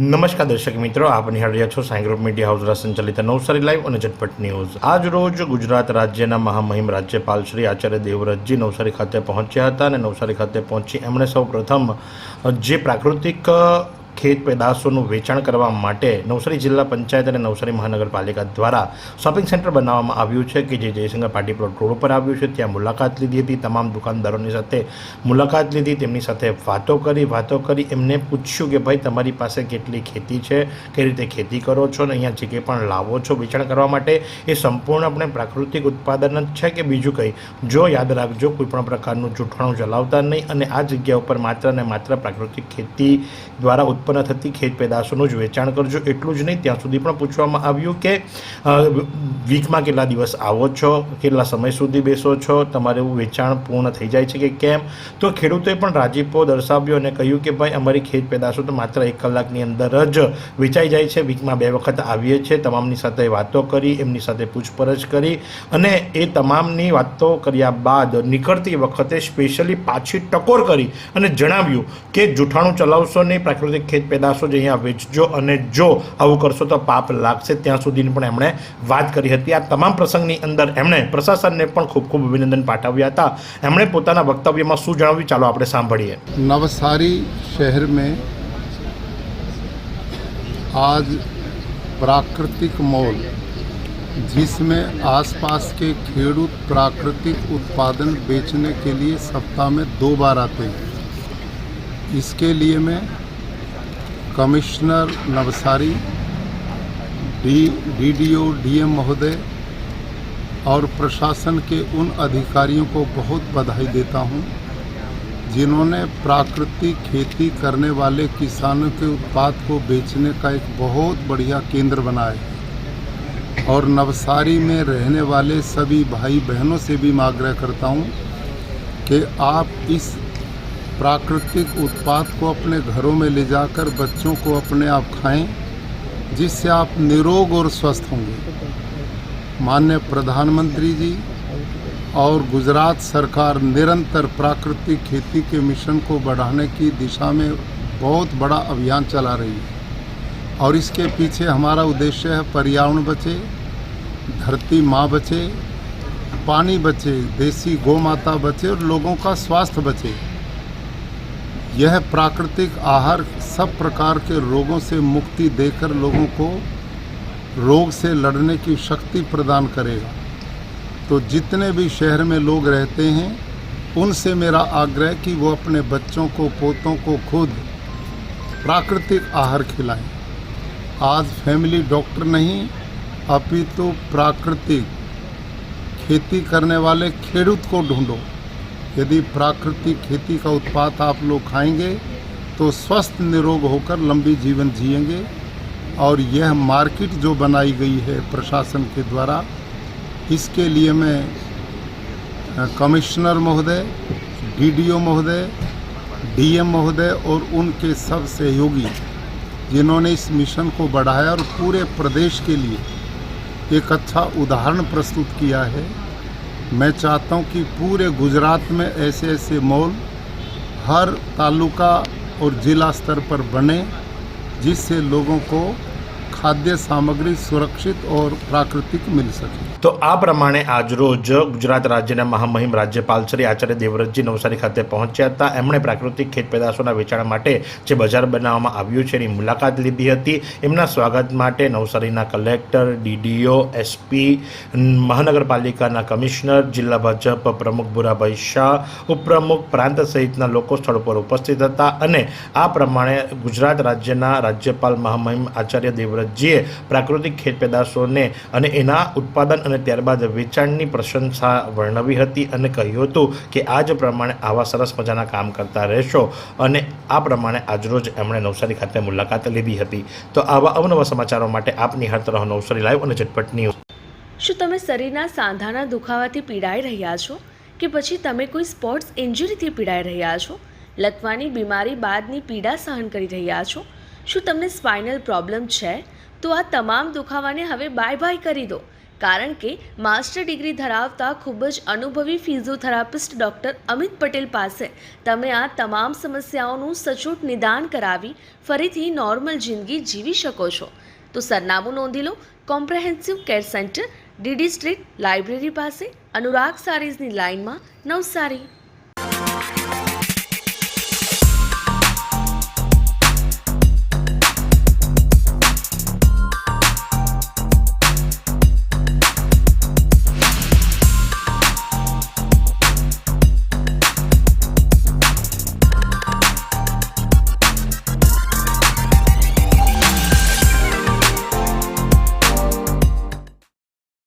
નમસ્કાર દર્શક મિત્રો, આપ નિહાળી રહ્યા છો સાંઈ ગ્રુપ મીડિયા હાઉસ દ્વારા સંચાલિત નવસારી લાઈવ અને ઝટપટ ન્યૂઝ। આજ રોજ ગુજરાત રાજ્યના મહામહિમ રાજ્યપાલ શ્રી આચાર્ય દેવવ્રતજી નવસારી ખાતે પહોંચ્યા હતા અને નવસારી ખાતે પહોંચી એમણે સૌ પ્રથમ જે પ્રાકૃતિક ખેત પેદાશોનું વેચાણ કરવા માટે નવસારી જિલ્લા પંચાયત અને નવસારી મહાનગરપાલિકા દ્વારા શોપિંગ સેન્ટર બનાવવામાં આવ્યું છે કે જે જયશંકર પાર્ટી પ્લોટ રોડ ઉપર આવ્યું છે। ત્યાં મુલાકાત લીધી હતી, તમામ દુકાનદારોની સાથે મુલાકાત લીધી, તેમની સાથે વાતો કરી એમને પૂછ્યું કે ભાઈ તમારી પાસે કેટલી ખેતી છે, કઈ રીતે ખેતી કરો છો અને અહીંયા જે કંઈ પણ લાવો છો વેચાણ કરવા માટે એ સંપૂર્ણપણે પ્રાકૃતિક ઉત્પાદન જ છે કે બીજું કંઈ। જો યાદ રાખજો, કોઈ પણ પ્રકારનું જૂઠાણું ચલાવતા નહીં અને આ જગ્યા ઉપર માત્ર ને માત્ર પ્રાકૃતિક ખેતી દ્વારા ઉત્પન્ન થતી ખેત પેદાશોનું જ વેચાણ કરજો, એટલું જ નહીં। ત્યાં સુધી પણ પૂછવામાં આવ્યું કે વીકમાં કેટલા દિવસ આવો છો, કેટલા સમય સુધી બેસો છો, તમારું વેચાણ પૂર્ણ થઈ જાય છે કે કેમ। તો ખેડૂતોએ પણ રાજીપો દર્શાવ્યો અને કહ્યું કે ભાઈ અમારી ખેત પેદાશો તો માત્ર 1 કલાકની અંદર જ વેચાઈ જાય છે, વીકમાં 2 વખત આવીએ છીએ। તમામની સાથે વાતો કરી, એમની સાથે પૂછપરછ કરી અને એ તમામની વાતો કર્યા બાદ નીકળતી વખતે સ્પેશિયલી પાછી ટકોર કરી અને જણાવ્યું કે જૂઠાણું ચલાવશો નહીં, પ્રાકૃતિક ખેત પેદાશો જ અહીંયા વેચજો અને જો આવું કરશો તો પાપ લાગશે। ત્યાં સુધીની પણ એમણે વાત કરી હતી। આ તમામ પ્રસંગની અંદર એમણે પ્રશાસનને પણ ખૂબ ખૂબ અભિનંદન પાઠવ્યા હતા। એમણે પોતાના વક્તવ્યમાં શું જણાવ્યું, ચાલો આપણે સાંભળીએ। नवसारी शहर में आज प्राकृतिक मॉल, जिसमें आसपास के खेडूत प्राकृतिक उत्पादन बेचने के लिए सप्ताह में 2 बार आते हैं। इसके लिए मैं कमिश्नर नवसारी, डीडीओ, डीएम महोदय और प्रशासन के उन अधिकारियों को बहुत बधाई देता हूं जिन्होंने प्राकृतिक खेती करने वाले किसानों के उत्पाद को बेचने का एक बहुत बढ़िया केंद्र बनाया है। और नवसारी में रहने वाले सभी भाई बहनों से भी मैं आग्रह करता हूं कि आप इस प्राकृतिक उत्पाद को अपने घरों में ले जाकर बच्चों को अपने आप खाएं, जिससे आप निरोग और स्वस्थ होंगे। माननीय प्रधानमंत्री जी और गुजरात सरकार निरंतर प्राकृतिक खेती के मिशन को बढ़ाने की दिशा में बहुत बड़ा अभियान चला रही है और इसके पीछे हमारा उद्देश्य है पर्यावरण बचे, धरती माँ बचे, पानी बचे, देसी गौ माता बचे और लोगों का स्वास्थ्य बचे। यह प्राकृतिक आहार सब प्रकार के रोगों से मुक्ति देकर लोगों को रोग से लड़ने की शक्ति प्रदान करेगा। तो जितने भी शहर में लोग रहते हैं उनसे मेरा आग्रह कि वो अपने बच्चों को, पोतों को खुद प्राकृतिक आहार खिलाएं। आज फैमिली डॉक्टर नहीं अपितु प्राकृतिक खेती करने वाले खेडूत को ढूंढो। यदि प्राकृतिक खेती का उत्पाद आप लोग खाएंगे तो स्वस्थ निरोग होकर लंबी जीवन जिएंगे। और यह मार्केट जो बनाई गई है प्रशासन के द्वारा, इसके लिए मैं कमिश्नर महोदय, डीडीओ महोदय, डीएम महोदय और उनके सब सहयोगी जिन्होंने इस मिशन को बढ़ाया और पूरे प्रदेश के लिए एक अच्छा उदाहरण प्रस्तुत किया है। मैं चाहता हूं कि पूरे गुजरात में ऐसे ऐसे मॉल हर तालुका और जिला स्तर पर बने, जिससे लोगों को खाद्य सामग्री सुरक्षित और प्राकृतिक मिल सके। तो आ प्रमाणे आज रोज गुजरात राज्यના મહામહિમ રાજ્યપાલ શ્રી આચાર્ય દેવવ્રતજી નવસારી ખાતે પહોંચ્યા હતા। એમણે પ્રાકૃતિક ખેત પેદાશોના વેચાણ માટે જે બજાર બનાવવામાં આવ્યું છે એની મુલાકાત લીધી હતી। એમના સ્વાગત માટે નવસારીના કલેક્ટર, ડીડીઓ, એસપી, મહાનગરપાલિકાના કમિશનર, જિલ્લા ભાજપ પ્રમુખ ભુરાભાઈ શાહ, ઉપપ્રમુખ, પ્રાંત સહિતના લોકો સ્થળ પર ઉપસ્થિત હતા। અને આ પ્રમાણે ગુજરાત રાજ્યના રાજ્યપાલ મહામહિમ આચાર્ય દેવવ્રતજીએ પ્રાકૃતિક ખેત પેદાશોને અને એના ઉત્પાદન અને ત્યારબાદ વેચાણની પ્રશંસા વર્ણવી હતી અને કહ્યું હતું કે આ જ પ્રમાણે આવા સરસ મજાના કામ કરતા રહેશો। અને આ પ્રમાણે આજરોજ એમણે નવસારી ખાતે મુલાકાત લીધી હતી। તો આવા અવનવા સમાચારો માટે આપ નિહાળતા રહો નવસારી લાઈવ અને ઝટપટ ન્યૂઝ। શું તમે શરીરના સાંધાના દુખાવાથી પીડાઈ રહ્યા છો કે પછી તમે કોઈ સ્પોર્ટ્સ ઇન્જરીથી પીડાઈ રહ્યા છો? લકવાની બીમારી બાદની પીડા સહન કરી રહ્યા છો? શું તમને સ્પાઇનલ પ્રોબ્લેમ છે? તો આ તમામ દુખાવાને હવે બાય બાય કરી દો। કારણ કે માસ્ટર ડિગ્રી ધરાવતા ખૂબ જ અનુભવી ફિઝિયોથેરાપિસ્ટ ડૉક્ટર અમિત પટેલ પાસે તમે આ તમામ સમસ્યાઓનું સચોટ નિદાન કરાવી ફરીથી નોર્મલ જિંદગી જીવી શકો છો. તો સરનામું નોંધી લો. Comprehensive care centre, DD street, library પાસે, અનુરાગ સારીઝની લાઇનમાં, નવસારી.